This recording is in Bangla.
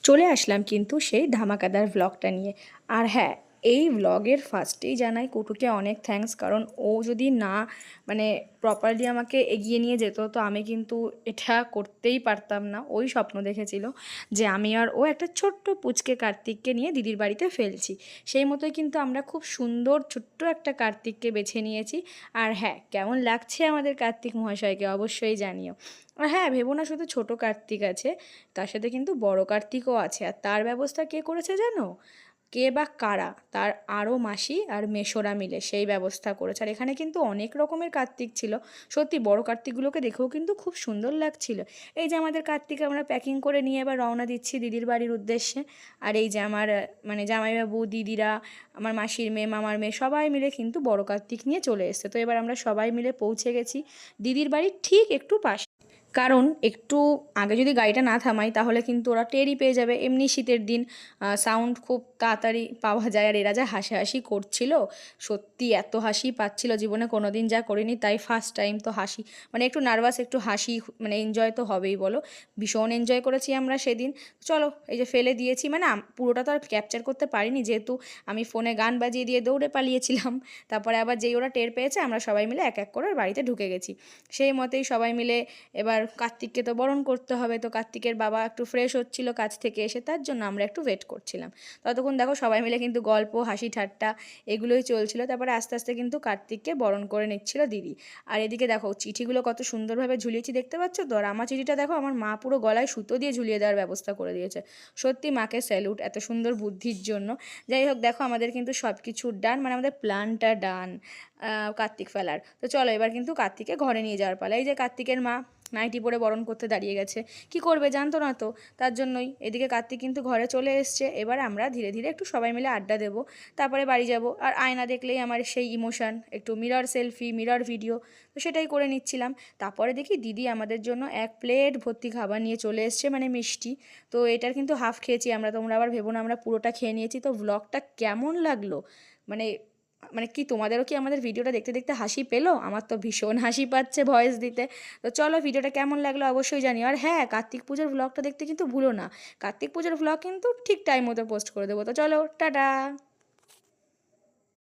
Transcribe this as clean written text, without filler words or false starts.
চলে আসলাম কিন্তু সেই ধামাকাদার ভ্লগটা নিয়ে। আর হ্যাঁ, এই ভ্লগের ফার্স্টেই জানাই কুটুকে অনেক থ্যাঙ্কস, কারণ ও যদি না মানে প্রপারলি আমাকে এগিয়ে নিয়ে যেত তো আমি কিন্তু এটা করতেই পারতাম না। ওই স্বপ্ন দেখেছিল যে আমি আর ও একটা ছোট্ট পুচকে কার্তিককে নিয়ে দিদির বাড়িতে ফেলছি। সেই মতোই কিন্তু আমরা খুব সুন্দর ছোট্ট একটা কার্তিককে বেছে নিয়েছি। আর হ্যাঁ, কেমন লাগছে আমাদের কার্তিক মহাশয়কে অবশ্যই জানিও। আর হ্যাঁ, ভেবো না শুধু ছোট কার্তিক আছে, তার সাথে কিন্তু বড় কার্তিকও আছে। আর তার ব্যবস্থা কে করেছে জানো? কে বা কারা? তার আরও মাসি আর মেসোরা মিলে সেই ব্যবস্থা করেছে। আর এখানে কিন্তু অনেক রকমের কার্তিক ছিল। সত্যি বড় কার্তিকগুলোকে দেখেও কিন্তু খুব সুন্দর লাগছিল। এই যে আমাদের কার্তিক আমরা প্যাকিং করে নিয়ে এবার রওনা দিচ্ছি দিদির বাড়ির উদ্দেশ্যে। আর এই যে আমার মানে জামাইবাবু, দিদিরা, আমার মাসির মেয়ে, মামার মেয়ে সবাই মিলে কিন্তু বড় কার্তিক নিয়ে চলে এসেছে। তো এবার আমরা সবাই মিলে পৌঁছে গেছি দিদির বাড়ির ঠিক একটু পাশে। কারণ একটু আগে যদি গাড়িটা না থামাই তাহলে কিন্তু ওরা টেরই পেয়ে যাবে। এমনি শীতের দিন সাউন্ড খুব তাড়াতাড়ি পাওয়া যায়। আর এরা যা হাসাহাসি করছিল, সত্যি এত হাসি পাচ্ছিল, জীবনে কোনো দিন যা করিনি তাই ফার্স্ট টাইম। তো হাসি মানে একটু নার্ভাস, একটু হাসি, মানে এনজয় তো হবেই বলো। ভীষণ এনজয় করেছি আমরা সেদিন। চলো, এই যে ফেলে দিয়েছি, মানে পুরোটা তো আর ক্যাপচার করতে পারিনি যেহেতু আমি ফোনে গান বাজিয়ে দিয়ে দৌড়ে পালিয়েছিলাম। তারপরে আবার যেই ওরা টের পেয়েছে আমরা সবাই মিলে এক এক করে বাড়িতে ঢুকে গেছি। সেই মতেই সবাই মিলে এবার কার্তিককে তো বরণ করতে হবে। তো কার্তিকের বাবা একটু ফ্রেশ হচ্ছিল কাজ থেকে এসে, তার জন্য আমরা একটু ওয়েট করছিলাম। ততক্ষণ দেখো সবাই মিলে কিন্তু গল্প, হাসি ঠাট্টা এগুলোই চলছিল। তারপরে আস্তে আস্তে কিন্তু কার্তিককে বরণ করে নিচ্ছিল দিদি। আর এদিকে দেখো চিঠিগুলো কত সুন্দরভাবে ঝুলিয়েছি, দেখতে পাচ্ছ তো? আর আমার চিঠিটা দেখো, আমার মা পুরো গলায় সুতো দিয়ে ঝুলিয়ে দেওয়ার ব্যবস্থা করে দিয়েছে। সত্যি মাকে স্যালুট এত সুন্দর বুদ্ধির জন্য। যাই হোক, দেখো আমাদের কিন্তু সব কিছু ডান, মানে আমাদের প্ল্যানটা ডান কার্তিক ফেলার। তো চলো এবার কিন্তু কার্তিককে ঘরে নিয়ে যাওয়ার পালা। এই যে কার্তিকের মা নাইটি পরে বরণ করতে দাঁড়িয়ে গেছে। কি করবে জানতো না তো, তার জন্যই। এদিকে কার্তিক কিন্তু ঘরে চলে এসছে। এবার আমরা ধীরে ধীরে একটু সবাই মিলে আড্ডা দেবো, তারপরে বাড়ি যাব। আর আয়না দেখলেই আমার সেই ইমোশন, একটু মিরর সেলফি, মিরর ভিডিও, তো সেটাই করে নিচ্ছিলাম। তারপরে দেখি দিদি আমাদের জন্য এক প্লেট ভর্তি খাবার নিয়ে চলে এসছে, মানে মিষ্টি। তো এটার কিন্তু হাফ খেয়েছি আমরা, তোমরা আবার ভেবো না আমরা পুরোটা খেয়ে নিয়েছি। তো ব্লগটা কেমন লাগলো, মানে মানে কি তোমাদেরও কি আমাদের ভিডিওটা দেখতে দেখতে হাসি পেলো? আমার তো ভীষণ হাসি পাচ্ছে ভয়েস দিতে। তো চলো ভিডিওটা কেমন লাগলো অবশ্যই জানিও। আর হ্যাঁ, কার্তিক পুজোর ব্লগটা দেখতে কিন্তু ভুলো না। কার্তিক পুজোর ব্লগ কিন্তু ঠিক টাইম মতো পোস্ট করে দেবো। তো চলো, টাটা।